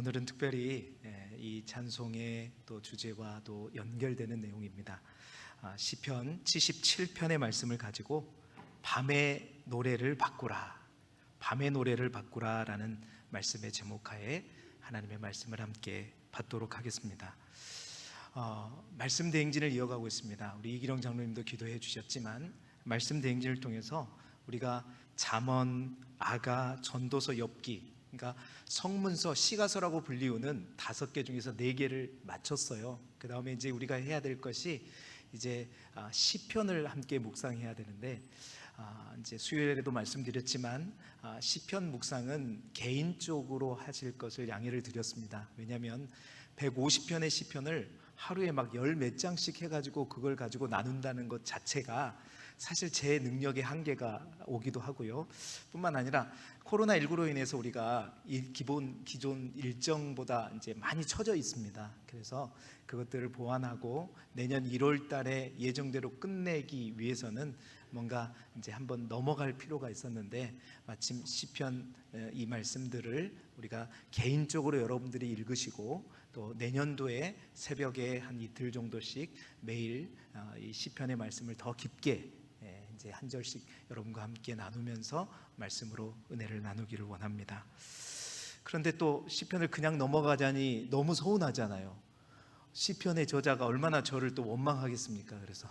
오늘은 특별히 이 찬송의 또 주제와 또 연결되는 내용입니다. 시편 77편의 말씀을 가지고 밤의 노래를 바꾸라, 밤의 노래를 바꾸라라는 말씀의 제목하에 하나님의 말씀을 함께 받도록 하겠습니다. 말씀 대행진을 이어가고 있습니다. 우리 이기령 장로님도 기도해 주셨지만 말씀 대행진을 통해서 우리가 잠언, 아가, 전도서, 엽기, 그러니까 성문서, 시가서라고 불리우는 5개 중에서 4개를 마쳤어요. 그 다음에 이제 우리가 해야 될 것이 이제 시편을 함께 묵상해야 되는데, 이제 수요일에도 말씀드렸지만 시편 묵상은 개인적으로 하실 것을 양해를 드렸습니다. 왜냐하면 150편의 시편을 하루에 막 10몇 장씩 해가지고 그걸 가지고 나눈다는 것 자체가 사실 제 능력의 한계가 오기도 하고요. 뿐만 아니라 코로나19로 인해서 우리가 기존 일정보다 이제 많이 처져 있습니다. 그래서 그것들을 보완하고 내년 1월 달에 예정대로 끝내기 위해서는 뭔가 이제 한번 넘어갈 필요가 있었는데, 마침 시편 이 말씀들을 우리가 개인적으로 여러분들이 읽으시고 또 내년도에 새벽에 한 이틀 정도씩 매일 이 시편의 말씀을 더 깊게 이제 한 절씩 여러분과 함께 나누면서 말씀으로 은혜를 나누기를 원합니다. 그런데 또 시편을 그냥 넘어가자니 너무 서운하잖아요. 시편의 저자가 얼마나 저를 또 원망하겠습니까? 그래서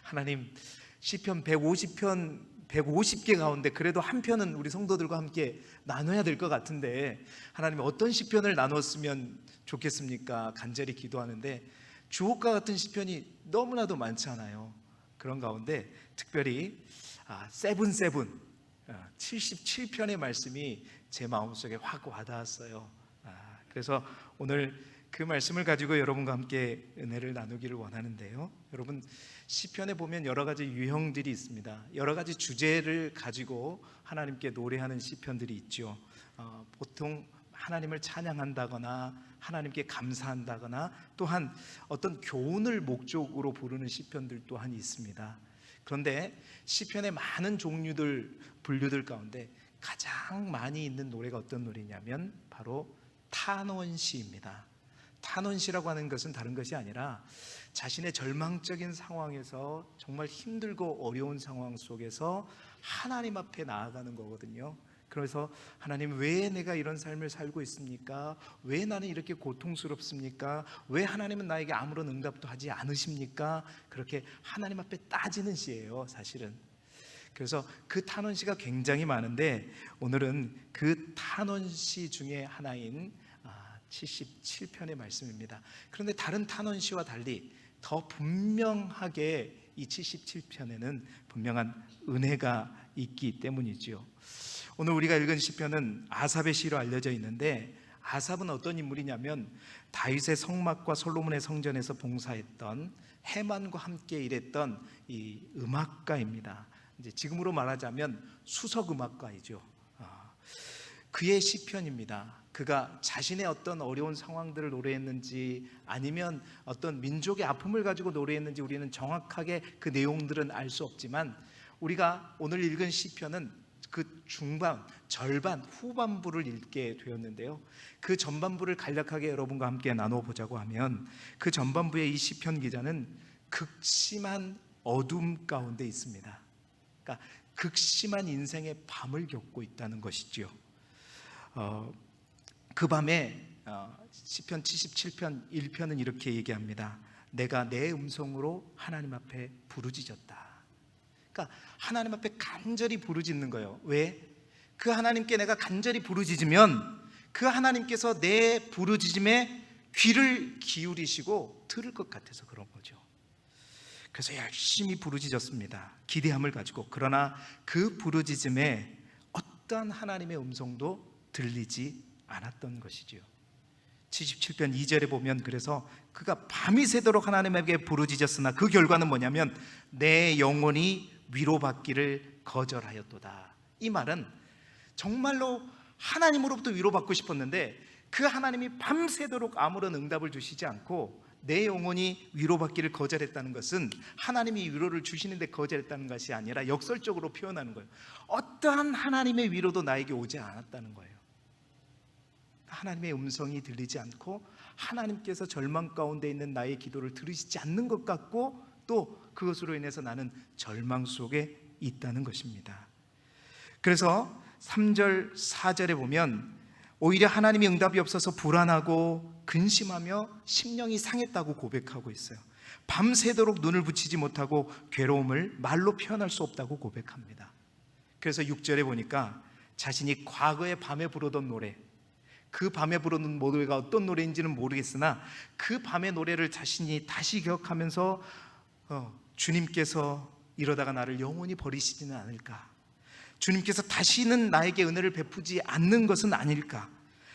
하나님, 시편 150편 150개 가운데 그래도 한 편은 우리 성도들과 함께 나눠야 될 것 같은데 하나님, 어떤 시편을 나눴으면 좋겠습니까? 간절히 기도하는데 주옥과 같은 시편이 너무나도 많잖아요. 그런 가운데 특별히 77편의 말씀이 제 마음속에 확 와닿았어요. 그래서 오늘 그 말씀을 가지고 여러분과 함께 은혜를 나누기를 원하는데요. 여러분, 시편에 보면 여러 가지 유형들이 있습니다. 여러 가지 주제를 가지고 하나님께 노래하는 시편들이 있죠. 보통 하나님을 찬양한다거나 하나님께 감사한다거나 또한 어떤 교훈을 목적으로 부르는 시편들 또한 있습니다. 그런데 시편의 많은 분류들 가운데 가장 많이 있는 노래가 어떤 노래냐면 바로 탄원시입니다. 탄원시라고 하는 것은 다른 것이 아니라 자신의 절망적인 상황에서, 정말 힘들고 어려운 상황 속에서 하나님 앞에 나아가는 거거든요. 그래서 하나님, 왜 내가 이런 삶을 살고 있습니까? 왜 나는 이렇게 고통스럽습니까? 왜 하나님은 나에게 아무런 응답도 하지 않으십니까? 그렇게 하나님 앞에 따지는 시예요, 사실은. 그래서 그 탄원시가 굉장히 많은데 오늘은 그 탄원시 중에 하나인 77편의 말씀입니다. 그런데 다른 탄원시와 달리 더 분명하게 이 77편에는 분명한 은혜가 있기 때문이지요. 오늘 우리가 읽은 시편은 아삽의 시로 알려져 있는데, 아삽은 어떤 인물이냐면 다윗의 성막과 솔로몬의 성전에서 봉사했던, 해만과 함께 일했던 이 음악가입니다. 이제 지금으로 말하자면 수석 음악가이죠. 그의 시편입니다. 그가 자신의 어떤 어려운 상황들을 노래했는지 아니면 어떤 민족의 아픔을 가지고 노래했는지 우리는 정확하게 그 내용들은 알 수 없지만, 우리가 오늘 읽은 시편은 그 절반, 후반부를 읽게 되었는데요. 그 전반부를 간략하게 여러분과 함께 나눠보자고 하면, 그 전반부의 이 시편 기자는 극심한 어둠 가운데 있습니다. 그러니까 극심한 인생의 밤을 겪고 있다는 것이지요. 그 밤에 시편 77편 1편은 이렇게 얘기합니다. 내가 내 음성으로 하나님 앞에 부르짖었다. 그러니까 하나님 앞에 간절히 부르짖는 거예요. 왜? 그 하나님께 내가 간절히 부르짖으면 그 하나님께서 내 부르짖음에 귀를 기울이시고 들을 것 같아서 그런 거죠. 그래서 열심히 부르짖었습니다. 기대함을 가지고. 그러나 그 부르짖음에 어떤 하나님의 음성도 들리지 않았던 것이지요. 77편 2절에 보면, 그래서 그가 밤이 새도록 하나님에게 부르짖었으나 그 결과는 뭐냐면 내 영혼이 위로받기를 거절하였도다. 이 말은 정말로 하나님으로부터 위로받고 싶었는데 그 하나님이 밤새도록 아무런 응답을 주시지 않고 내 영혼이 위로받기를 거절했다는 것은 하나님이 위로를 주시는데 거절했다는 것이 아니라 역설적으로 표현하는 거예요. 어떠한 하나님의 위로도 나에게 오지 않았다는 거예요. 하나님의 음성이 들리지 않고 하나님께서 절망 가운데 있는 나의 기도를 들으시지 않는 것 같고 또 그것으로 인해서 나는 절망 속에 있다는 것입니다. 그래서 3절 4절에 보면 오히려 하나님의 응답이 없어서 불안하고 근심하며 심령이 상했다고 고백하고 있어요. 밤새도록 눈을 붙이지 못하고 괴로움을 말로 표현할 수 없다고 고백합니다. 그래서 6절에 보니까 자신이 과거에 밤에 부르던 노래, 그 밤에 부르는 노래가 어떤 노래인지는 모르겠으나 그 밤의 노래를 자신이 다시 기억하면서 주님께서 이러다가 나를 영원히 버리시지는 않을까, 주님께서 다시는 나에게 은혜를 베푸지 않는 것은 아닐까,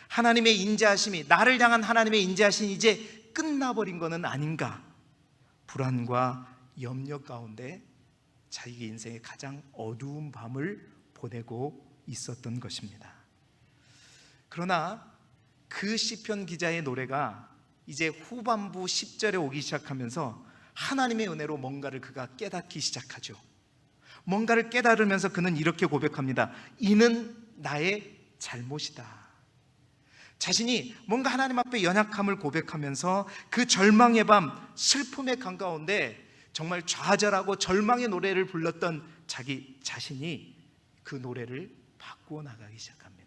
하나님의 인자하심이, 나를 향한 하나님의 인자하심이 이제 끝나버린 것은 아닌가, 불안과 염려 가운데 자기 인생의 가장 어두운 밤을 보내고 있었던 것입니다. 그러나 그 시편 기자의 노래가 이제 후반부 10절에 오기 시작하면서 하나님의 은혜로 뭔가를 그가 깨닫기 시작하죠. 뭔가를 깨달으면서 그는 이렇게 고백합니다. 이는 나의 잘못이다. 자신이 뭔가 하나님 앞에 연약함을 고백하면서 그 절망의 밤, 슬픔의 강 가운데 정말 좌절하고 절망의 노래를 불렀던 자기 자신이 그 노래를 바꾸어 나가기 시작합니다.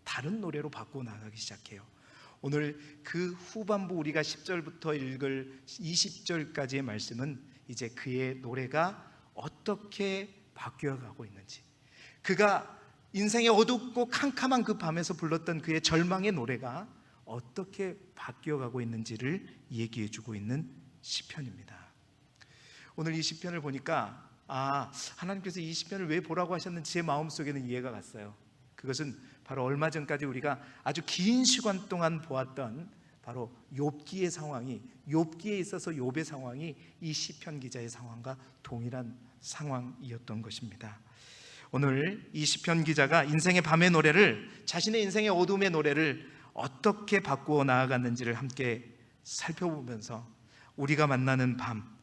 다른 노래로 바꾸어 나가기 시작해요. 오늘 그 후반부 우리가 10절부터 읽을 20절까지의 말씀은 이제 그의 노래가 어떻게 바뀌어가고 있는지, 그가 인생의 어둡고 캄캄한 그 밤에서 불렀던 그의 절망의 노래가 어떻게 바뀌어가고 있는지를 얘기해주고 있는 시편입니다. 오늘 이 시편을 보니까 하나님께서 이 시편을 왜 보라고 하셨는지 제 마음속에는 이해가 갔어요. 그것은 바로 얼마 전까지 우리가 아주 긴 시간 동안 보았던 바로 욥기의 상황이, 욥기에 있어서 욥의 상황이 이 시편 기자의 상황과 동일한 상황이었던 것입니다. 오늘 이 시편 기자가 인생의 밤의 노래를, 자신의 인생의 어둠의 노래를 어떻게 바꾸어 나아갔는지를 함께 살펴보면서 우리가 만나는 밤,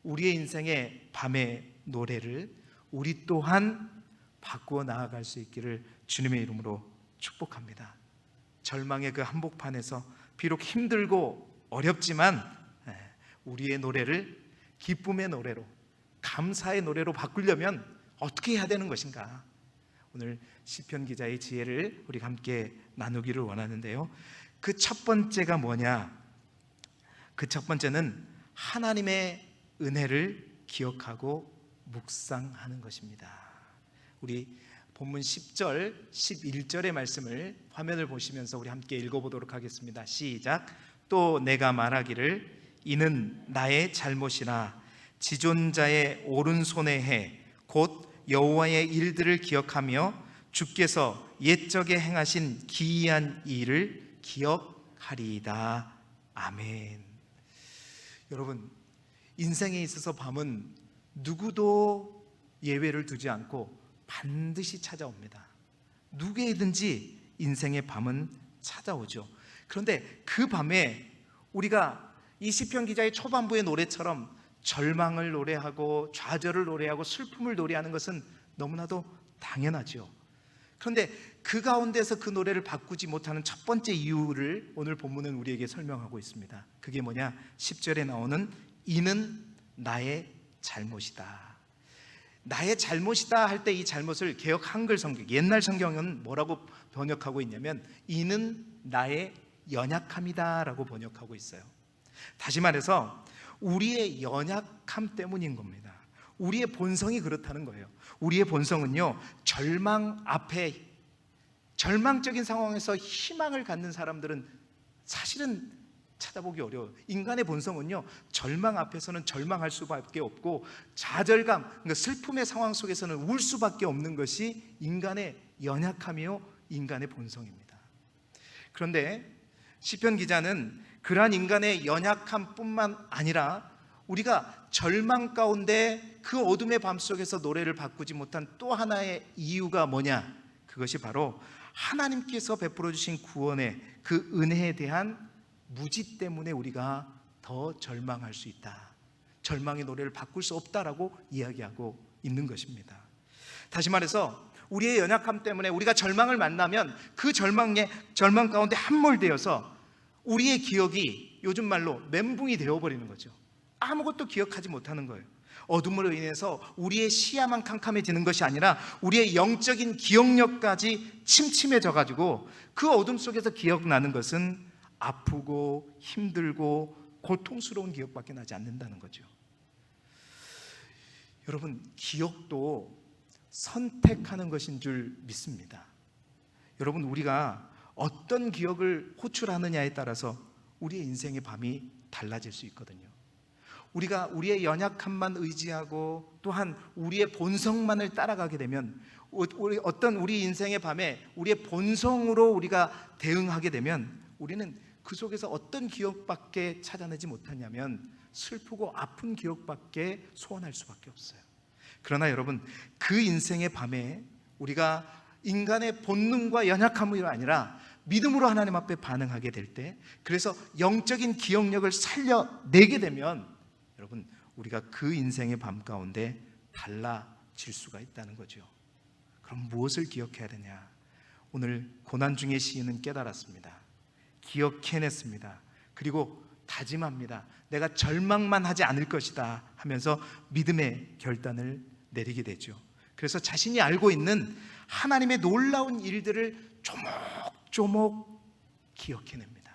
우리의 인생의 밤의 노래를 우리 또한 바꾸어 나아갈 수 있기를 주님의 이름으로 축복합니다. 절망의 그 한복판에서 비록 힘들고 어렵지만 우리의 노래를 기쁨의 노래로, 감사의 노래로 바꾸려면 어떻게 해야 되는 것인가? 오늘 시편 기자의 지혜를 우리가 함께 나누기를 원하는데요. 그 첫 번째가 뭐냐? 그 첫 번째는 하나님의 은혜를 기억하고 묵상하는 것입니다. 우리 본문 10절, 11절의 말씀을 화면을 보시면서 우리 함께 읽어보도록 하겠습니다. 시작. 또 내가 말하기를 이는 나의 잘못이라 지존자의 오른손의 해 곧 여호와의 일들을 기억하며 주께서 옛적에 행하신 기이한 일을 기억하리이다. 아멘. 여러분, 인생에 있어서 밤은 누구도 예외를 두지 않고 반드시 찾아옵니다. 누구에든지 인생의 밤은 찾아오죠. 그런데 그 밤에 우리가 이 시편 기자의 초반부의 노래처럼 절망을 노래하고 좌절을 노래하고 슬픔을 노래하는 것은 너무나도 당연하죠. 그런데 그 가운데서 그 노래를 바꾸지 못하는 첫 번째 이유를 오늘 본문은 우리에게 설명하고 있습니다. 그게 뭐냐? 10절에 나오는 이는 나의 잘못이다. 나의 잘못이다 할 때 이 잘못을 개역 한글 성경, 옛날 성경은 뭐라고 번역하고 있냐면 이는 나의 연약함이다 라고 번역하고 있어요. 다시 말해서 우리의 연약함 때문인 겁니다. 우리의 본성이 그렇다는 거예요. 우리의 본성은요, 절망 앞에, 절망적인 상황에서 희망을 갖는 사람들은 사실은 찾아보기 어려워요. 인간의 본성은요, 절망 앞에서는 절망할 수밖에 없고 좌절감, 그러니까 슬픔의 상황 속에서는 울 수밖에 없는 것이 인간의 연약함이요, 인간의 본성입니다. 그런데 시편 기자는 그러한 인간의 연약함뿐만 아니라 우리가 절망 가운데 그 어둠의 밤 속에서 노래를 바꾸지 못한 또 하나의 이유가 뭐냐? 그것이 바로 하나님께서 베풀어 주신 구원의 그 은혜에 대한 무지 때문에 우리가 더 절망할 수 있다, 절망의 노래를 바꿀 수 없다라고 이야기하고 있는 것입니다. 다시 말해서 우리의 연약함 때문에 우리가 절망을 만나면 그 절망 가운데 함몰되어서 우리의 기억이 요즘 말로 멘붕이 되어버리는 거죠. 아무것도 기억하지 못하는 거예요. 어둠으로 인해서 우리의 시야만 캄캄해지는 것이 아니라 우리의 영적인 기억력까지 침침해져 가지고 그 어둠 속에서 기억나는 것은 아프고 힘들고 고통스러운 기억밖에 나지 않는다는 거죠. 여러분, 기억도 선택하는 것인 줄 믿습니다. 여러분, 우리가 어떤 기억을 호출하느냐에 따라서 우리의 인생의 밤이 달라질 수 있거든요. 우리가 우리의 연약함만 의지하고 또한 우리의 본성만을 따라가게 되면 우리 인생의 밤에 우리의 본성으로 우리가 대응하게 되면 우리는 그 속에서 어떤 기억밖에 찾아내지 못하냐면 슬프고 아픈 기억밖에 소환할 수밖에 없어요. 그러나 여러분, 그 인생의 밤에 우리가 인간의 본능과 연약함이 아니라 믿음으로 하나님 앞에 반응하게 될 때, 그래서 영적인 기억력을 살려내게 되면 여러분, 우리가 그 인생의 밤 가운데 달라질 수가 있다는 거죠. 그럼 무엇을 기억해야 되냐? 오늘 고난 중에 시인은 깨달았습니다. 기억해냈습니다. 그리고 다짐합니다. 내가 절망만 하지 않을 것이다 하면서 믿음의 결단을 내리게 되죠. 그래서 자신이 알고 있는 하나님의 놀라운 일들을 조목조목 기억해냅니다.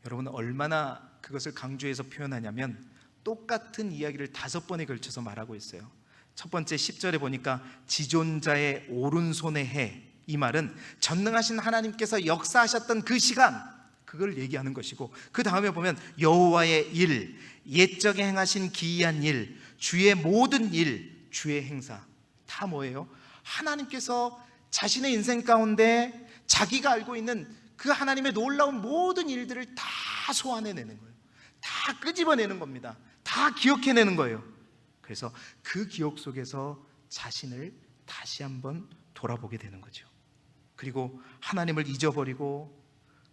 여러분, 얼마나 그것을 강조해서 표현하냐면 똑같은 이야기를 5번에 걸쳐서 말하고 있어요. 첫 번째 10절에 보니까 지존자의 오른손의 해, 이 말은 전능하신 하나님께서 역사하셨던 그 시간, 그걸 얘기하는 것이고, 그 다음에 보면 여호와의 일, 옛적에 행하신 기이한 일, 주의 모든 일, 주의 행사, 다 뭐예요? 하나님께서 자신의 인생 가운데 자기가 알고 있는 그 하나님의 놀라운 모든 일들을 다 소환해내는 거예요. 다 끄집어내는 겁니다. 다 기억해내는 거예요. 그래서 그 기억 속에서 자신을 다시 한번 돌아보게 되는 거죠. 그리고 하나님을 잊어버리고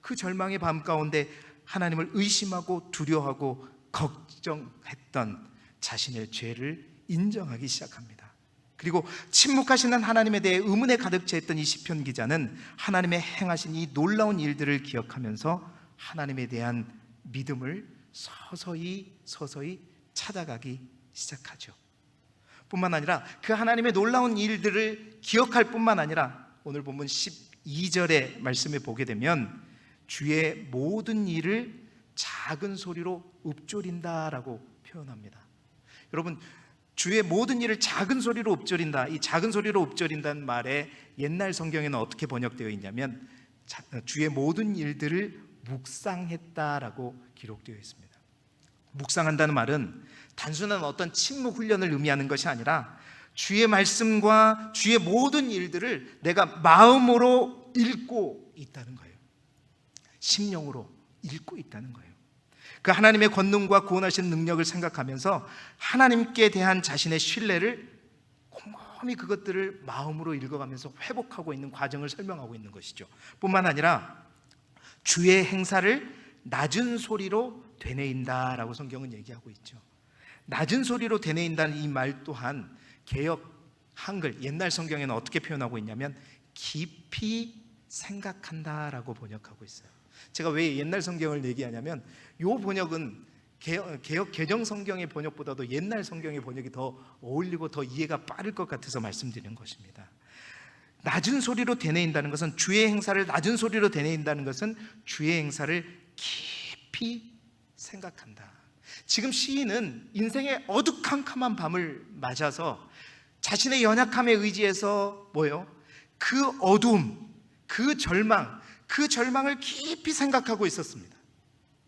그 절망의 밤 가운데 하나님을 의심하고 두려워하고 걱정했던 자신의 죄를 인정하기 시작합니다. 그리고 침묵하시는 하나님에 대해 의문에 가득 차 있던 이 시편 기자는 하나님의 행하신 이 놀라운 일들을 기억하면서 하나님에 대한 믿음을 서서히 찾아가기 시작하죠. 뿐만 아니라 그 하나님의 놀라운 일들을 기억할 뿐만 아니라 오늘 본문 12절의 말씀에 보게 되면 주의 모든 일을 작은 소리로 읊조린다라고 표현합니다. 여러분, 주의 모든 일을 작은 소리로 읊조린다, 이 작은 소리로 읊조린다는 말에 옛날 성경에는 어떻게 번역되어 있냐면 주의 모든 일들을 묵상했다라고 기록되어 있습니다. 묵상한다는 말은 단순한 어떤 침묵 훈련을 의미하는 것이 아니라 주의 말씀과 주의 모든 일들을 내가 마음으로 읽고 있다는 거예요. 심령으로 읽고 있다는 거예요. 그 하나님의 권능과 구원하시는 능력을 생각하면서 하나님께 대한 자신의 신뢰를 곰곰이 그것들을 마음으로 읽어가면서 회복하고 있는 과정을 설명하고 있는 것이죠. 뿐만 아니라 주의 행사를 낮은 소리로 되뇌인다라고 성경은 얘기하고 있죠. 낮은 소리로 되뇌인다는 이 말 또한 개역 한글 옛날 성경에는 어떻게 표현하고 있냐면 깊이 생각한다라고 번역하고 있어요. 제가 왜 옛날 성경을 얘기하냐면 이 번역은 개역 개정 성경의 번역보다도 옛날 성경의 번역이 더 어울리고 더 이해가 빠를 것 같아서 말씀드리는 것입니다. 낮은 소리로 되뇌인다는 것은 주의 행사를 낮은 소리로 되뇌인다는 것은 주의 행사를 깊이 생각한다. 지금 시인은 인생의 어두컴컴한 밤을 맞아서 자신의 연약함에 의지해서 그 어두움, 그 절망을 깊이 생각하고 있었습니다.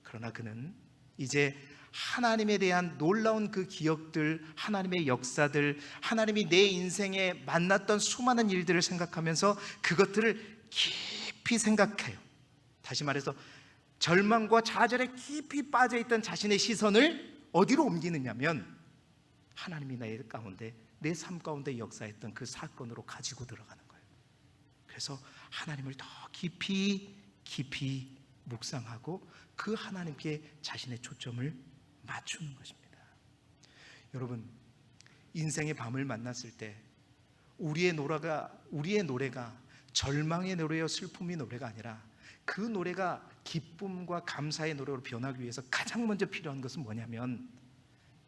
그러나 그는 이제 하나님에 대한 놀라운 그 기억들, 하나님의 역사들, 하나님이 내 인생에 만났던 수많은 일들을 생각하면서 그것들을 깊이 생각해요. 다시 말해서 절망과 좌절에 깊이 빠져있던 자신의 시선을 어디로 옮기느냐면 하나님이 내 가운데, 내 삶 가운데 역사했던 그 사건으로 가지고 들어가는 거예요. 그래서 하나님을 더 깊이 묵상하고 그 하나님께 자신의 초점을 맞추는 것입니다. 여러분, 인생의 밤을 만났을 때 우리의 노래가 절망의 노래요 슬픔의 노래가 아니라 그 노래가 기쁨과 감사의 노래로 변하기 위해서 가장 먼저 필요한 것은 뭐냐면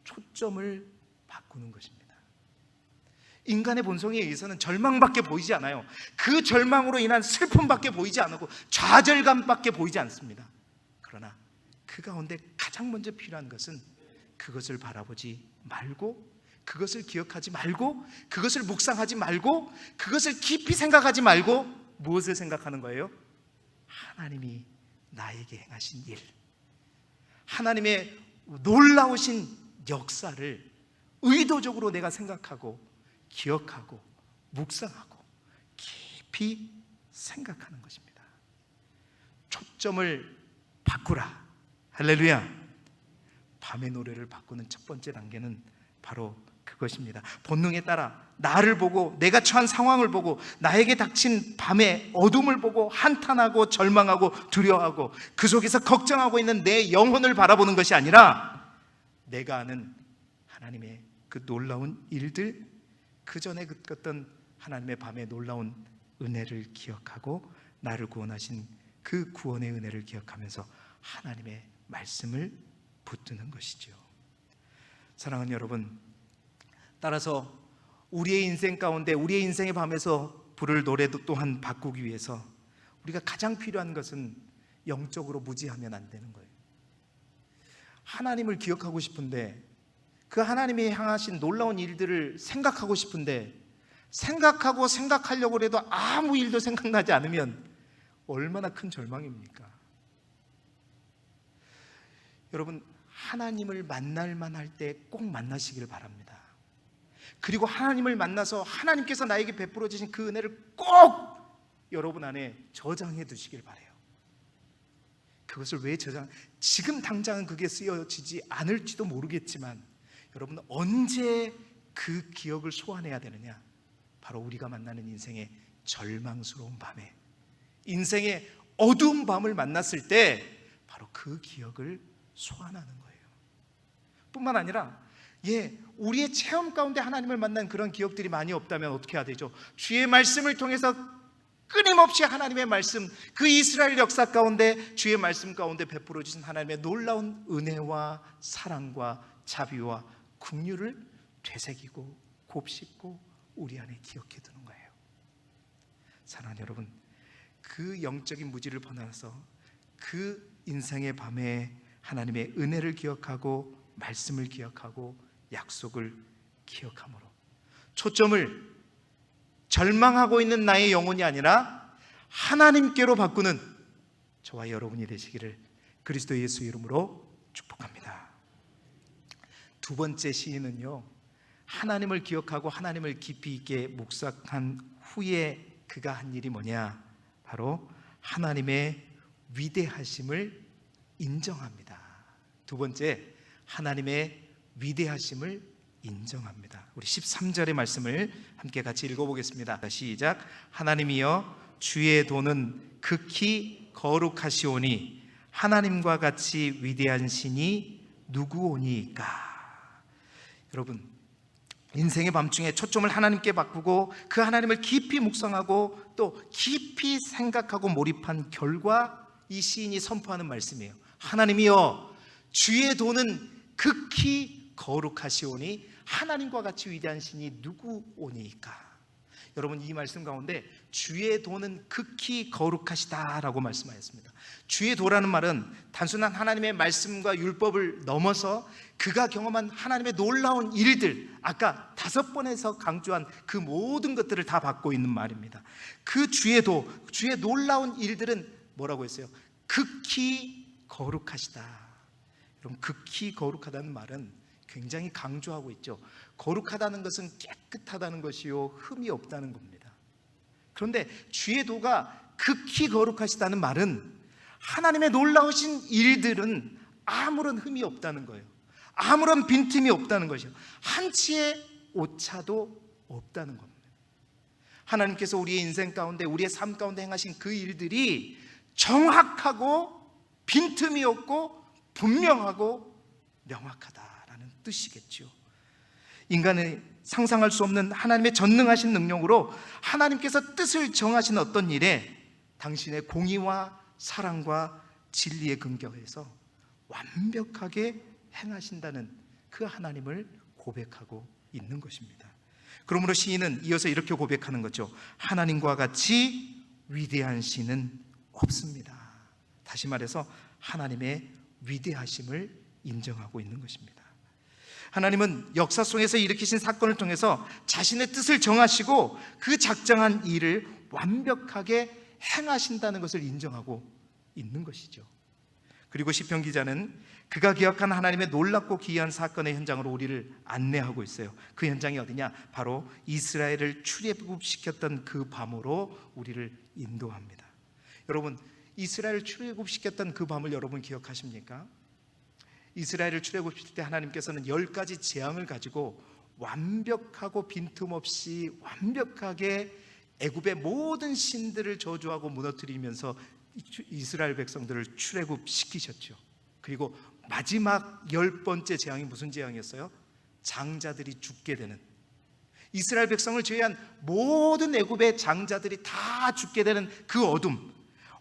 초점을 바꾸는 것입니다. 인간의 본성에 의해서는 절망밖에 보이지 않아요. 그 절망으로 인한 슬픔밖에 보이지 않고 좌절감밖에 보이지 않습니다. 그러나 그 가운데 가장 먼저 필요한 것은 그것을 바라보지 말고, 그것을 기억하지 말고, 그것을 묵상하지 말고, 그것을 깊이 생각하지 말고 무엇을 생각하는 거예요? 하나님이 나에게 행하신 일, 하나님의 놀라우신 역사를 의도적으로 내가 생각하고 기억하고 묵상하고 깊이 생각하는 것입니다. 초점을 바꾸라. 할렐루야. 밤의 노래를 바꾸는 첫 번째 단계는 바로 그것입니다. 본능에 따라 나를 보고, 내가 처한 상황을 보고, 나에게 닥친 밤의 어둠을 보고 한탄하고 절망하고 두려워하고 그 속에서 걱정하고 있는 내 영혼을 바라보는 것이 아니라 내가 아는 하나님의 그 놀라운 일들, 그 전에 겪었던 하나님의 밤의 놀라운 은혜를 기억하고 나를 구원하신 그 구원의 은혜를 기억하면서 하나님의 말씀을 붙드는 것이죠. 사랑하는 여러분, 따라서 우리의 인생 가운데, 우리의 인생의 밤에서 부를 노래도 또한 바꾸기 위해서 우리가 가장 필요한 것은 영적으로 무지하면 안 되는 거예요. 하나님을 기억하고 싶은데, 그 하나님이 향하신 놀라운 일들을 생각하고 싶은데, 생각하려고 해도 아무 일도 생각나지 않으면 얼마나 큰 절망입니까? 여러분, 하나님을 만날 만할 때 꼭 만나시기를 바랍니다. 그리고 하나님을 만나서 하나님께서 나에게 베풀어 주신 그 은혜를 꼭 여러분 안에 저장해 두시길 바라요. 그것을 왜 지금 당장은 그게 쓰여지지 않을지도 모르겠지만 여러분, 언제 그 기억을 소환해야 되느냐? 바로 우리가 만나는 인생의 절망스러운 밤에, 인생의 어두운 밤을 만났을 때 바로 그 기억을 소환하는 거예요. 뿐만 아니라 우리의 체험 가운데 하나님을 만난 그런 기억들이 많이 없다면 어떻게 해야 되죠? 주의 말씀을 통해서 끊임없이 하나님의 말씀, 그 이스라엘 역사 가운데 주의 말씀 가운데 베풀어 주신 하나님의 놀라운 은혜와 사랑과 자비와 긍휼을 되새기고 곱씹고 우리 안에 기억해 두는 거예요. 사랑하는 여러분, 그 영적인 무지를 벗어나서 그 인생의 밤에 하나님의 은혜를 기억하고 말씀을 기억하고 약속을 기억함으로 초점을 절망하고 있는 나의 영혼이 아니라 하나님께로 바꾸는 저와 여러분이 되시기를 그리스도 예수 이름으로 축복합니다. 두 번째 시인은요, 하나님을 기억하고 하나님을 깊이 있게 묵상한 후에 그가 한 일이 뭐냐? 바로 하나님의 위대하심을 인정합니다. 두 번째, 하나님의 위대하심을 인정합니다. 우리 13절의 말씀을 함께 같이 읽어보겠습니다. 시작. 하나님이여 주의 도는 극히 거룩하시오니 하나님과 같이 위대한 신이 누구오니까. 여러분, 인생의 밤중에 초점을 하나님께 바꾸고 그 하나님을 깊이 묵상하고 또 깊이 생각하고 몰입한 결과 이 시인이 선포하는 말씀이에요. 하나님이여 주의 도는 극히 거룩하시오니 하나님과 같이 위대한 신이 누구오니까. 여러분, 이 말씀 가운데 주의 도는 극히 거룩하시다라고 말씀하였습니다. 주의 도라는 말은 단순한 하나님의 말씀과 율법을 넘어서 그가 경험한 하나님의 놀라운 일들, 아까 5번에서 강조한 그 모든 것들을 다 받고 있는 말입니다. 그 주의 도, 주의 놀라운 일들은 뭐라고 했어요? 극히 거룩하시다. 여러분, 극히 거룩하다는 말은 굉장히 강조하고 있죠. 거룩하다는 것은 깨끗하다는 것이요, 흠이 없다는 겁니다. 그런데 주의 도가 극히 거룩하시다는 말은 하나님의 놀라우신 일들은 아무런 흠이 없다는 거예요. 아무런 빈틈이 없다는 것이요, 한치의 오차도 없다는 겁니다. 하나님께서 우리의 인생 가운데, 우리의 삶 가운데 행하신 그 일들이 정확하고 빈틈이 없고 분명하고 명확하다라는 뜻이겠죠. 인간의 상상할 수 없는 하나님의 전능하신 능력으로 하나님께서 뜻을 정하신 어떤 일에 당신의 공의와 사랑과 진리의 근거에서 완벽하게 행하신다는 그 하나님을 고백하고 있는 것입니다. 그러므로 시인은 이어서 이렇게 고백하는 거죠. 하나님과 같이 위대한 신은 없습니다. 다시 말해서 하나님의 위대하심을 인정하고 있는 것입니다. 하나님은 역사 속에서 일으키신 사건을 통해서 자신의 뜻을 정하시고 그 작정한 일을 완벽하게 행하신다는 것을 인정하고 있는 것이죠. 그리고 시편 기자는 그가 기억한 하나님의 놀랍고 기이한 사건의 현장으로 우리를 안내하고 있어요. 그 현장이 어디냐? 바로 이스라엘을 출애굽시켰던 그 밤으로 우리를 인도합니다. 여러분, 이스라엘을 출애굽시켰던 그 밤을 여러분 기억하십니까? 이스라엘을 출애굽시킬 때 하나님께서는 10가지 재앙을 가지고 완벽하고 빈틈없이 완벽하게 애굽의 모든 신들을 저주하고 무너뜨리면서 이스라엘 백성들을 출애굽시키셨죠. 그리고 마지막 10번째 재앙이 무슨 재앙이었어요? 장자들이 죽게 되는, 이스라엘 백성을 제외한 모든 애굽의 장자들이 다 죽게 되는 그 어둠,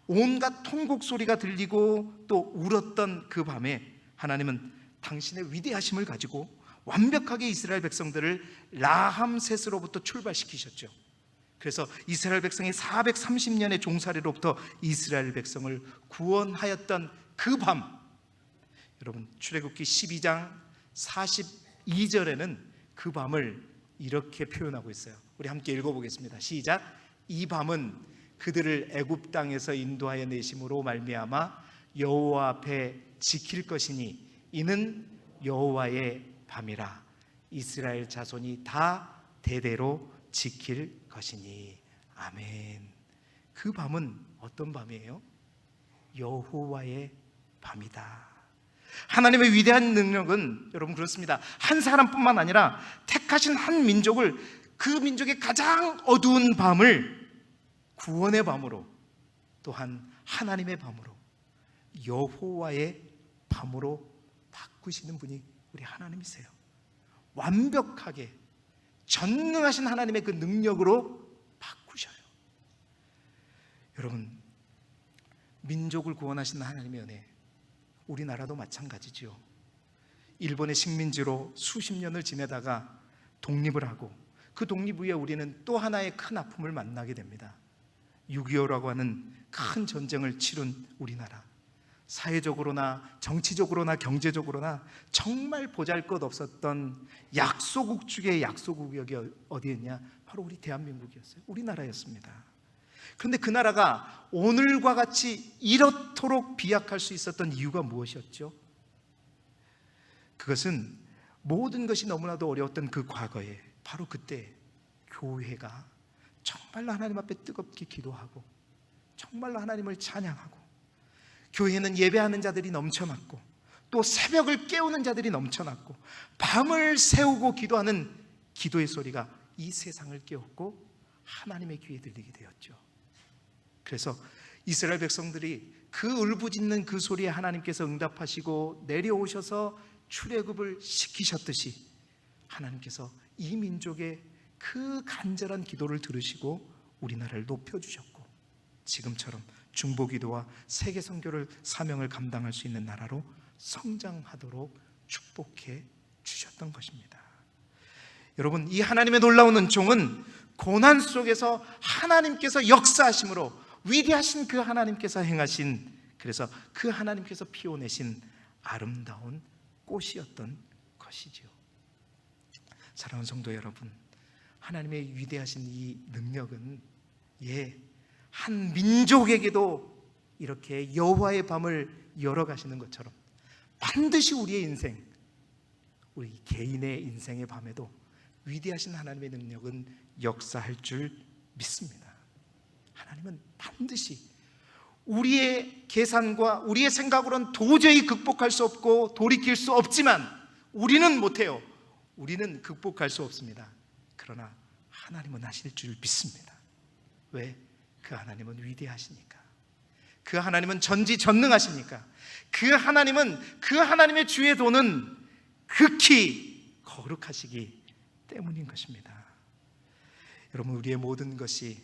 온갖 통곡 소리가 들리고 또 울었던 그 밤에 하나님은 당신의 위대하심을 가지고 완벽하게 이스라엘 백성들을 라함셋으로부터 출발시키셨죠. 그래서 이스라엘 백성이 430년의 종살이로부터 이스라엘 백성을 구원하였던 그 밤, 여러분 출애굽기 12장 42절에는 그 밤을 이렇게 표현하고 있어요. 우리 함께 읽어보겠습니다. 시작. 이 밤은 그들을 애굽 땅에서 인도하여 내심으로 말미암아 여호와 앞에 지킬 것이니 이는 여호와의 밤이라. 이스라엘 자손이 다 대대로 지킬 것이니. 아멘. 그 밤은 어떤 밤이에요? 여호와의 밤이다. 하나님의 위대한 능력은 여러분 그렇습니다. 한 사람뿐만 아니라 택하신 한 민족을, 그 민족의 가장 어두운 밤을 구원의 밤으로, 또한 하나님의 밤으로, 여호와의 밤으로 바꾸시는 분이 우리 하나님이세요. 완벽하게 전능하신 하나님의 그 능력으로 바꾸셔요. 여러분, 민족을 구원하신 하나님의 은혜, 우리나라도 마찬가지죠. 일본의 식민지로 수십 년을 지내다가 독립을 하고 그 독립 후에 우리는 또 하나의 큰 아픔을 만나게 됩니다. 6.25라고 하는 큰 전쟁을 치른 우리나라, 사회적으로나 정치적으로나 경제적으로나 정말 보잘것없었던 약소국 중에 약소국이 어디였냐? 바로 우리 대한민국이었어요. 우리나라였습니다. 그런데 그 나라가 오늘과 같이 이렇도록 비약할 수 있었던 이유가 무엇이었죠? 그것은 모든 것이 너무나도 어려웠던 그 과거에 바로 그때 교회가 정말로 하나님 앞에 뜨겁게 기도하고 정말로 하나님을 찬양하고, 교회는 예배하는 자들이 넘쳐났고 또 새벽을 깨우는 자들이 넘쳐났고 밤을 새우고 기도하는 기도의 소리가 이 세상을 깨웠고 하나님의 귀에 들리게 되었죠. 그래서 이스라엘 백성들이 그 울부짖는 그 소리에 하나님께서 응답하시고 내려오셔서 출애굽을 시키셨듯이 하나님께서 이 민족의 그 간절한 기도를 들으시고 우리나라를 높여주셨고, 지금처럼 중보기도와 세계선교를 사명을 감당할 수 있는 나라로 성장하도록 축복해 주셨던 것입니다. 여러분, 이 하나님의 놀라운 은총은 고난 속에서 하나님께서 역사하심으로 위대하신 그 하나님께서 행하신, 그래서 그 하나님께서 피워내신 아름다운 꽃이었던 것이죠. 사랑하는 성도 여러분, 하나님의 위대하신 이 능력은 한 민족에게도 이렇게 여호와의 밤을 열어가시는 것처럼 반드시 우리의 인생, 우리 개인의 인생의 밤에도 위대하신 하나님의 능력은 역사할 줄 믿습니다. 하나님은 반드시 우리의 계산과 우리의 생각으로는 도저히 극복할 수 없고 돌이킬 수 없지만 우리는 못해요. 우리는 극복할 수 없습니다. 그러나 하나님은 하실 줄 믿습니다. 왜? 그 하나님은 위대하시니까. 그 하나님은 전지전능하시니까. 그 하나님은, 그 하나님의 주의 도는 극히 거룩하시기 때문인 것입니다. 여러분, 우리의 모든 것이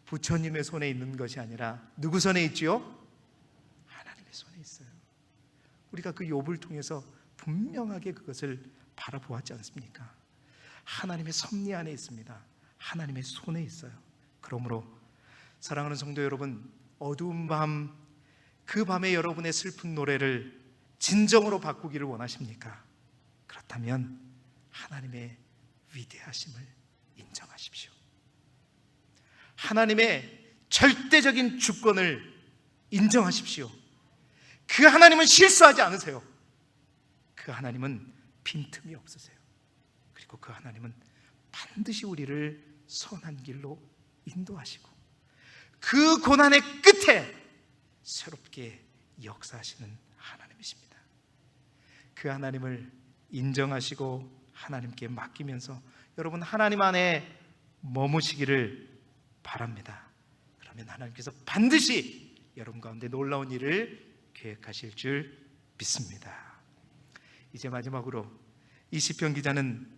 부처님의 손에 있는 것이 아니라 누구 손에 있지요? 하나님의 손에 있어요. 우리가 그 욥을 통해서 분명하게 그것을 바라보았지 않습니까? 하나님의 섭리 안에 있습니다. 하나님의 손에 있어요. 그러므로 사랑하는 성도 여러분, 어두운 밤, 그 밤에 여러분의 슬픈 노래를 진정으로 바꾸기를 원하십니까? 그렇다면 하나님의 위대하심을 인정하십시오. 하나님의 절대적인 주권을 인정하십시오. 그 하나님은 실수하지 않으세요. 그 하나님은 빈틈이 없으세요. 그리고 그 하나님은 반드시 우리를 선한 길로 인도하시고 그 고난의 끝에 새롭게 역사하시는 하나님이십니다. 그 하나님을 인정하시고 하나님께 맡기면서 여러분 하나님 안에 머무시기를 바랍니다. 그러면 하나님께서 반드시 여러분 가운데 놀라운 일을 계획하실 줄 믿습니다. 이제 마지막으로 이 시편 기자는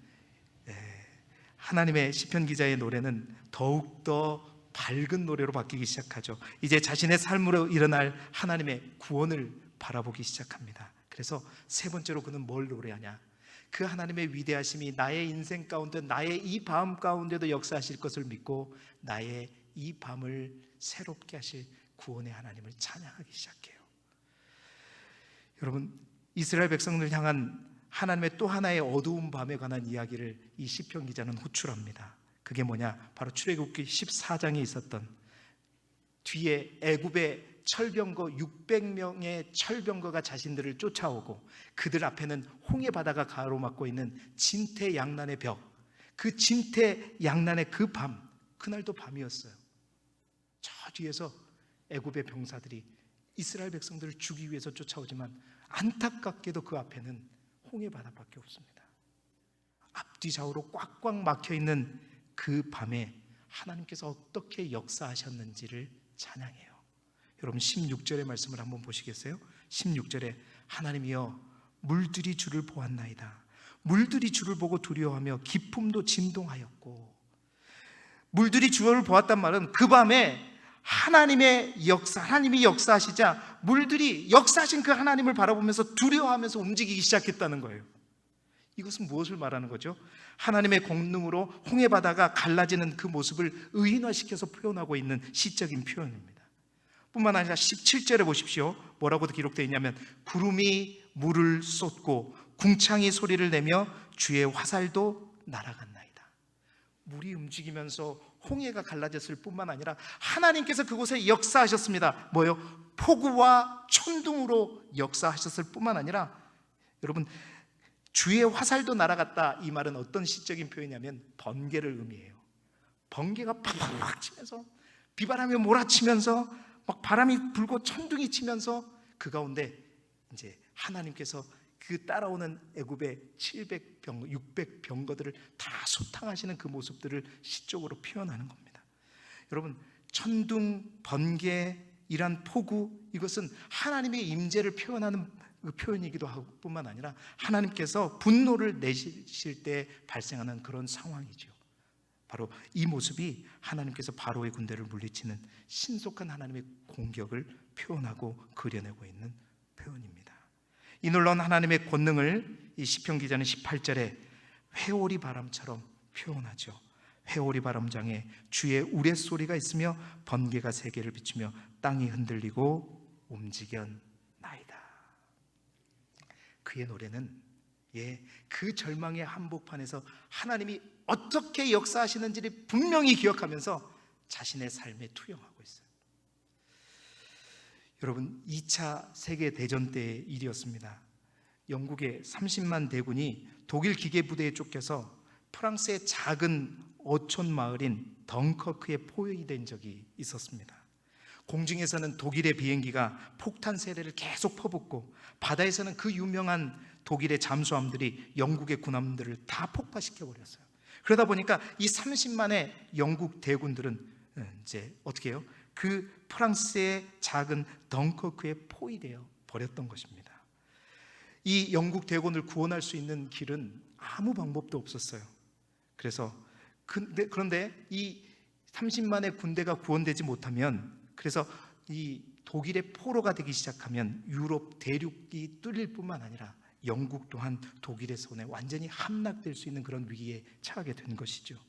하나님의 시편 기자의 노래는 더욱더 밝은 노래로 바뀌기 시작하죠. 이제 자신의 삶으로 일어날 하나님의 구원을 바라보기 시작합니다. 그래서 세 번째로 그는 뭘 노래하냐? 그 하나님의 위대하심이 나의 인생 가운데, 나의 이 밤 가운데도 역사하실 것을 믿고 나의 이 밤을 새롭게 하실 구원의 하나님을 찬양하기 시작해요. 여러분, 이스라엘 백성을 향한 하나님의 또 하나의 어두운 밤에 관한 이야기를 이 시편 기자는 호출합니다. 그게 뭐냐? 바로 출애굽기 14장에 있었던 뒤에 애굽의 철병거 600명의 철병거가 자신들을 쫓아오고 그들 앞에는 홍해 바다가 가로막고 있는 진퇴양난의 벽, 그 진퇴양난의 그 밤, 그날도 밤이었어요. 저 뒤에서 애굽의 병사들이 이스라엘 백성들을 죽이기 위해서 쫓아오지만 안타깝게도 그 앞에는 홍해 바다밖에 없습니다. 앞뒤 좌우로 꽉꽉 막혀있는 그 밤에 하나님께서 어떻게 역사하셨는지를 찬양해요. 여러분 16절의 말씀을 한번 보시겠어요? 16절에 하나님이여 물들이 주를 보았나이다. 물들이 주를 보고 두려워하며 기품도 진동하였고, 물들이 주를 보았단 말은 그 밤에 하나님의 역사, 하나님이 역사하시자 물들이 역사하신 그 하나님을 바라보면서 두려워하면서 움직이기 시작했다는 거예요. 이것은 무엇을 말하는 거죠? 하나님의 권능으로 홍해 바다가 갈라지는 그 모습을 의인화시켜서 표현하고 있는 시적인 표현입니다. 뿐만 아니라 17절에 보십시오. 뭐라고 기록되어 있냐면 구름이 물을 쏟고 궁창이 소리를 내며 주의 화살도 날아갔나이다. 물이 움직이면서 홍해가 갈라졌을 뿐만 아니라 하나님께서 그곳에 역사하셨습니다. 뭐요? 폭우와 천둥으로 역사하셨을 뿐만 아니라 여러분 주의 화살도 날아갔다. 이 말은 어떤 시적인 표현이냐면 번개를 의미해요. 번개가 팍팍 치면서 비바람이 몰아치면서 막 바람이 불고 천둥이 치면서 그 가운데 이제 하나님께서 그 따라오는 애굽의 700병거, 600병거들을 다 소탕하시는 그 모습들을 시적으로 표현하는 겁니다. 여러분 천둥, 번개, 이란 폭우, 이것은 하나님의 임재를 표현하는 그 표현이기도 하고 뿐만 아니라 하나님께서 분노를 내실 때 발생하는 그런 상황이죠. 바로 이 모습이 하나님께서 바로의 군대를 물리치는 신속한 하나님의 공격을 표현하고 그려내고 있는 표현입니다. 이 놀라운 하나님의 권능을 이 시편 기자는 18절에 회오리 바람처럼 표현하죠. 회오리 바람장에 주의 우레소리가 있으며 번개가 세계를 비추며 땅이 흔들리고 움직였나이다. 그의 노래는 그 절망의 한복판에서 하나님이 어떻게 역사하시는지를 분명히 기억하면서 자신의 삶에 투영하고 있어요. 여러분 2차 세계대전 때의 일이었습니다. 영국의 30만 대군이 독일 기계부대에 쫓겨서 프랑스의 작은 어촌 마을인 덩커크에 포위된 적이 있었습니다. 공중에서는 독일의 비행기가 폭탄 세례를 계속 퍼붓고 바다에서는 그 유명한 독일의 잠수함들이 영국의 군함들을 다 폭파시켜버렸어요. 그러다 보니까 이 30만의 영국 대군들은 이제 어떻게 해요? 그 프랑스의 작은 덩커크에 포위되어 버렸던 것입니다. 이 영국 대군을 구원할 수 있는 길은 아무 방법도 없었어요. 그런데 이 30만의 군대가 구원되지 못하면, 그래서 이 독일의 포로가 되기 시작하면 유럽 대륙이 뚫릴 뿐만 아니라 영국 또한 독일의 손에 완전히 함락될 수 있는 그런 위기에 처하게 된 것이죠.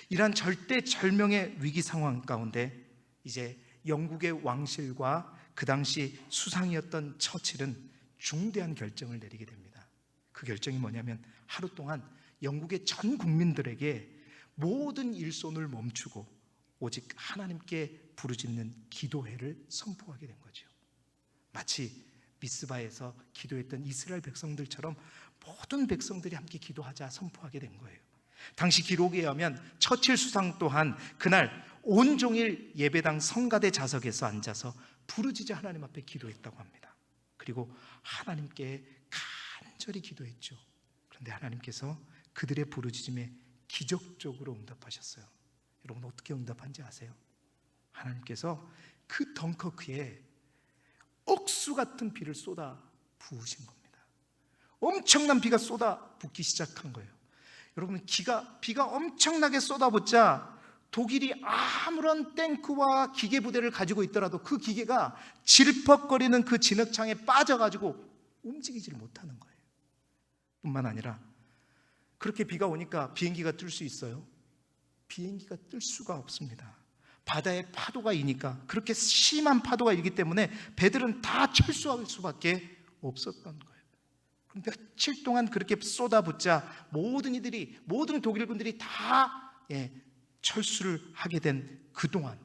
이러한 절대절명의 위기 상황 가운데 이제 영국의 왕실과 그 당시 수상이었던 처칠은 중대한 결정을 내리게 됩니다. 그 결정이 뭐냐면 하루 동안 영국의 전 국민들에게 모든 일손을 멈추고 오직 하나님께 부르짖는 기도회를 선포하게 된 거죠. 마치 미스바에서 기도했던 이스라엘 백성들처럼 모든 백성들이 함께 기도하자 선포하게 된 거예요. 당시 기록에 의하면 처칠 수상 또한 그날 온종일 예배당 성가대 좌석에서 앉아서 부르짖어 하나님 앞에 기도했다고 합니다. 그리고 하나님께 간절히 기도했죠. 그런데 하나님께서 그들의 부르짖음에 기적적으로 응답하셨어요. 여러분 어떻게 응답한지 아세요? 하나님께서 그 덩커크에 억수 같은 비를 쏟아 부으신 겁니다. 엄청난 비가 쏟아 붓기 시작한 거예요. 여러분 비가 엄청나게 쏟아붓자 독일이 아무런 탱크와 기계 부대를 가지고 있더라도 그 기계가 질퍽거리는 그 진흙창에 빠져가지고 움직이지를 못하는 거예요. 뿐만 아니라 그렇게 비가 오니까 비행기가 뜰 수 있어요? 비행기가 뜰 수가 없습니다. 바다에 파도가 이니까, 그렇게 심한 파도가 일기 때문에 배들은 다 철수할 수밖에 없었던 거예요. 그럼 며칠 동안 그렇게 쏟아붓자 모든 독일군들이 다 철수를 하게 된 그동안,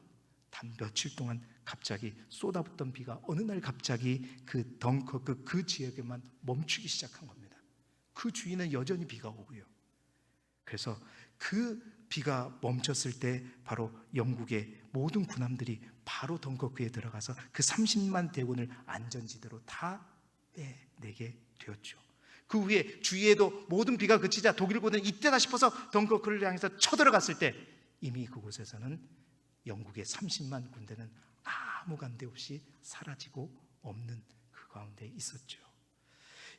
단 며칠 동안 갑자기 쏟아붓던 비가 어느 날 갑자기 그 덩커크 그 지역에만 멈추기 시작한 겁니다. 그 주위는 여전히 비가 오고요. 그래서 그 비가 멈췄을 때 바로 영국의 모든 군함들이 바로 덩커크에 들어가서 그 30만 대군을 안전지대로 다 빼내게 되었죠. 그 후에 주위에도 모든 비가 그치자 독일군은 이때다 싶어서 덩커크를 향해서 쳐들어갔을 때 이미 그곳에서는 영국의 30만 군대는 아무 간대 없이 사라지고 없는 그 가운데 있었죠.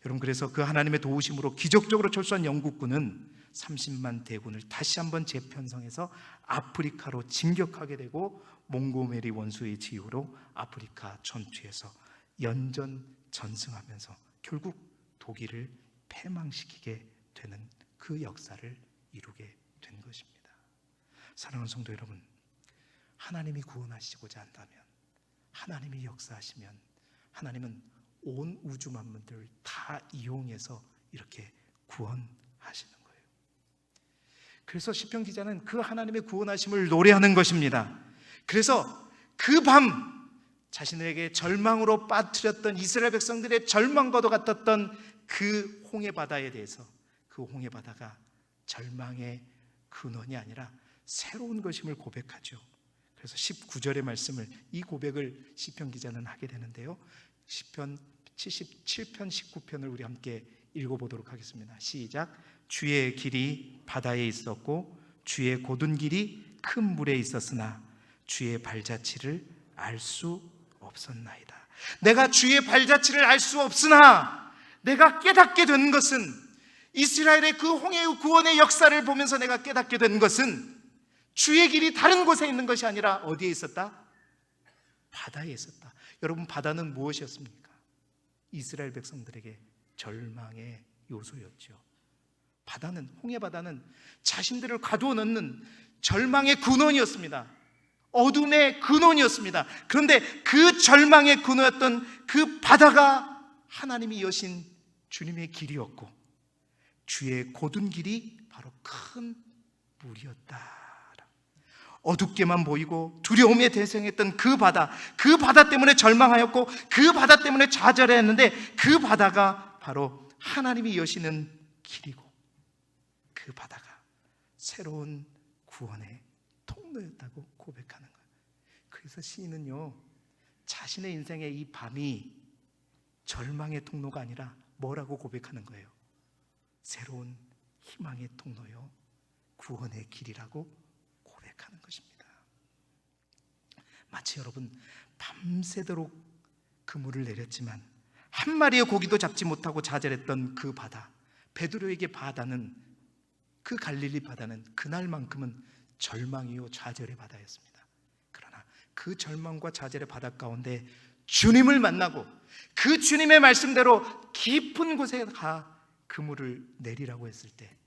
여러분, 그래서 그 하나님의 도우심으로 기적적으로 철수한 영국군은 30만 대군을 다시 한번 재편성해서 아프리카로 진격하게 되고 몽고메리 원수의 지휘로 아프리카 전투에서 연전전승하면서 결국 독일을 패망시키게 되는 그 역사를 이루게 된 것입니다. 사랑하는 성도 여러분, 하나님이 구원하시고자 한다면, 하나님이 역사하시면 하나님은 온 우주 만물들을 다 이용해서 이렇게 구원하시는 거예요. 그래서 시편 기자는 그 하나님의 구원하심을 노래하는 것입니다. 그래서 그 밤 자신에게 절망으로 빠뜨렸던 이스라엘 백성들의 절망과도 같았던 그 홍해 바다에 대해서, 그 홍해 바다가 절망의 근원이 아니라 새로운 것임을 고백하죠. 그래서 19절의 말씀을, 이 고백을 시편 기자는 하게 되는데요, 시편 77편 19편을 우리 함께 읽어보도록 하겠습니다. 시작. 주의 길이 바다에 있었고 주의 곧은 길이 큰 물에 있었으나 주의 발자취를 알 수 없었나이다. 내가 주의 발자취를 알 수 없으나 내가 깨닫게 된 것은, 이스라엘의 그 홍해의 구원의 역사를 보면서 내가 깨닫게 된 것은 주의 길이 다른 곳에 있는 것이 아니라 어디에 있었다? 바다에 있었다. 여러분, 바다는 무엇이었습니까? 이스라엘 백성들에게 절망의 요소였죠. 바다는, 홍해 바다는 자신들을 가두어 놓는 절망의 근원이었습니다. 어둠의 근원이었습니다. 그런데 그 절망의 근원이었던 그 바다가 하나님이 여신 주님의 길이었고 주의 곧은 길이 바로 큰 물이었다. 어둡게만 보이고 두려움에 대성했던 그 바다 때문에 절망하였고 그 바다 때문에 좌절했는데, 그 바다가 바로 하나님이 여시는 길이고 그 바다가 새로운 구원의 통로였다고 고백하는 거예요. 그래서 시인은요, 자신의 인생의 이 밤이 절망의 통로가 아니라 뭐라고 고백하는 거예요? 새로운 희망의 통로요, 구원의 길이라고 고백하는 것입니다. 마치 여러분, 밤새도록 그물을 내렸지만 한 마리의 고기도 잡지 못하고 좌절했던 그 바다, 베드로에게 바다는 그 갈릴리 바다는 그날만큼은 절망이요 좌절의 바다였습니다. 그러나 그 절망과 좌절의 바다 가운데 주님을 만나고 그 주님의 말씀대로 깊은 곳에 가 그물을 내리라고 했을 때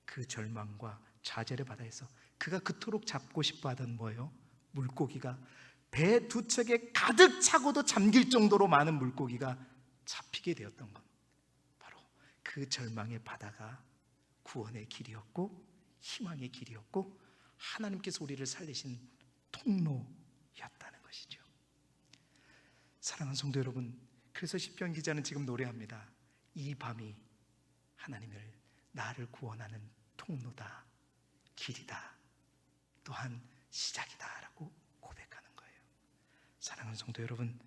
그 절망과 좌절의 바다에서 그가 그토록 잡고 싶어 하던 뭐예요? 물고기가 배 두 척에 가득 차고도 잠길 정도로 많은 물고기가 잡히게 되었던 것, 바로 그 절망의 바다가 구원의 길이었고 희망의 길이었고 하나님께서 우리를 살리신 통로였다는 것이죠. 사랑하는 성도 여러분, 그래서 시편 기자는 지금 노래합니다. 이 밤이 하나님을 나를 구원하는 통로다, 길이다, 또한 시작이다 라고 고백하는 거예요. 사랑하는 성도 여러분,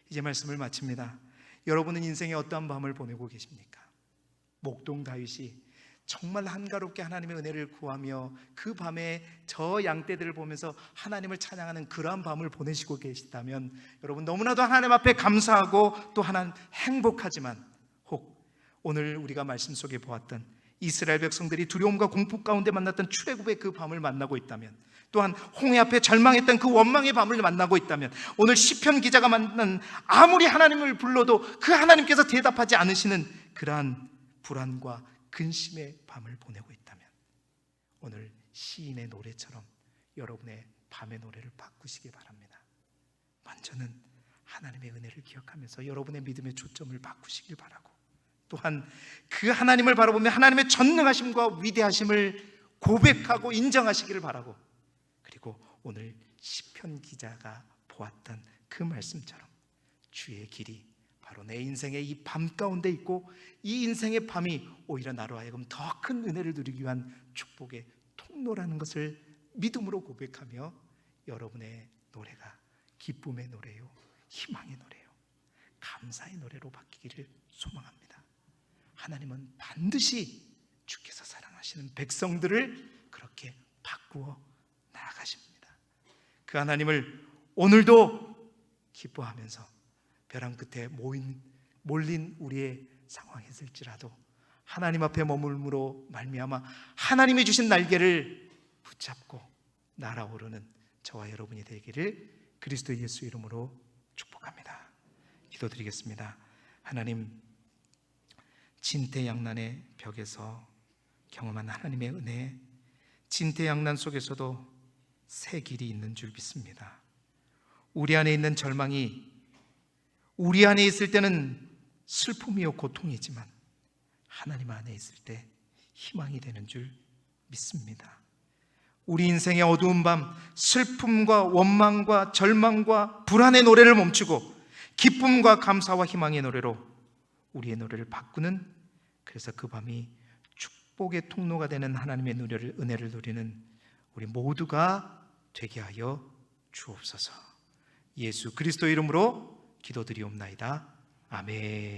이제 말씀을 마칩니다. 여러분은 인생에 어떠한 밤을 보내고 계십니까? 목동 다윗이 정말 한가롭게 하나님의 은혜를 구하며 그 밤에 저 양떼들을 보면서 하나님을 찬양하는 그러한 밤을 보내시고 계시다면 여러분 너무나도 하나님 앞에 감사하고 또 하나는 행복하지만, 혹 오늘 우리가 말씀 속에 보았던 이스라엘 백성들이 두려움과 공포 가운데 만났던 출애굽의 그 밤을 만나고 있다면, 또한 홍해 앞에 절망했던 그 원망의 밤을 만나고 있다면, 오늘 시편 기자가 만난 아무리 하나님을 불러도 그 하나님께서 대답하지 않으시는 그러한 불안과 근심의 밤을 보내고 있다면, 오늘 시인의 노래처럼 여러분의 밤의 노래를 바꾸시기 바랍니다. 먼저는 하나님의 은혜를 기억하면서 여러분의 믿음의 초점을 바꾸시길 바라고, 또한 그 하나님을 바라보며 하나님의 전능하심과 위대하심을 고백하고 인정하시기를 바라고, 그리고 오늘 시편 기자가 보았던 그 말씀처럼 주의 길이 바로 내 인생의 이 밤 가운데 있고 이 인생의 밤이 오히려 나로 하여금 더 큰 은혜를 누리기 위한 축복의 통로라는 것을 믿음으로 고백하며 여러분의 노래가 기쁨의 노래요, 희망의 노래요, 감사의 노래로 바뀌기를 소망합니다. 하나님은 반드시 주께서 사랑하시는 백성들을 그렇게 바꾸어 나아가십니다. 그 하나님을 오늘도 기뻐하면서 벼랑 끝에 몰린 우리의 상황이었을지라도 하나님 앞에 머물므로 말미암아 하나님이 주신 날개를 붙잡고 날아오르는 저와 여러분이 되기를 그리스도 예수 이름으로 축복합니다. 기도드리겠습니다. 하나님, 진퇴양난의 벽에서 경험한 하나님의 은혜, 진퇴양난 속에서도 새 길이 있는 줄 믿습니다. 우리 안에 있는 절망이 우리 안에 있을 때는 슬픔이요 고통이지만 하나님 안에 있을 때 희망이 되는 줄 믿습니다. 우리 인생의 어두운 밤, 슬픔과 원망과 절망과 불안의 노래를 멈추고 기쁨과 감사와 희망의 노래로 우리의 노래를 바꾸는, 그래서 그 밤이 축복의 통로가 되는 하나님의 은혜를 누리는 우리 모두가 되게 하여 주옵소서. 예수 그리스도 이름으로 기도드리옵나이다. 아멘.